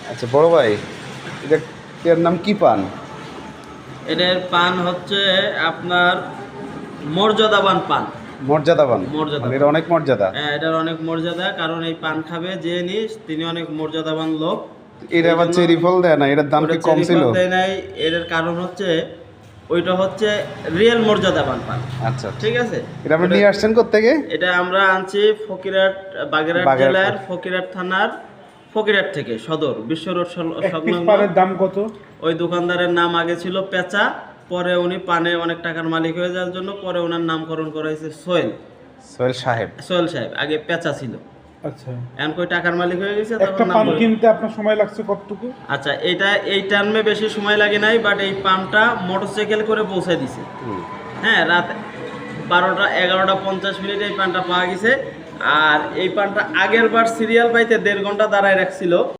আচ্ছা বড় ভাই, এটার নাম কি পান? এটার পান হচ্ছে আপনার মর্যাদাবান পান। মর্যাদাবান? মর্যাদা মানে এটা অনেক মর্যাদা। হ্যাঁ, এটার অনেক মর্যাদা, কারণ এই পান খাবে যে নিস তিনি অনেক মর্যাদাবান লোক। এটা আবার এই জন্য চেরি ফল দেয় না, এটার দাম ওটা কি কম চেরি ছিল? ফল দেয় নাই। এর কারণ হচ্ছে ওইটা হচ্ছে রিয়েল মর্যাদাবান পান। আচ্ছা ঠিক আছে, এটা আপনি নিয়ে আসছেন কোত্থেকে? এটা আমরা আনছি ফকিরহাট, বাগেরহাট বাগেরহাট। জেলার ফকিরহাট থানার ফকিরহাট থেকে, সদর বিশ্ব রোড সংলগ্ন। পানের দাম কত? ওই দোকানদারের নাম আগে ছিল পেঁচা, পরে উনি পানে অনেক টাকার মালিক হয়ে যাওয়ার জন্য পরে ওনার নামকরণ করা হয়েছে সোহেল। সোহেল সাহেব। সোহেল সাহেব, আগে পেঁচা ছিল। আচ্ছা, এখন কই টাকার মালিক হয়ে গেছে একটা তখন নাম পান বলে- কিনতে আপনার সময় লাগছে কতটুকু? আচ্ছা, এই টার্মে বেশি সময় লাগে নাই, বাট এই পাম্পটা মোটরসাইকেল করে পৌঁছায় দিছে। হ্যাঁ, রাত 12টা 11:50 এই পানটা পাওয়া গেছে। আর এই পানটা আগের বার সিরিয়াল পাইতে 1.5 ঘন্টা দাঁড়ায় রাখছিল।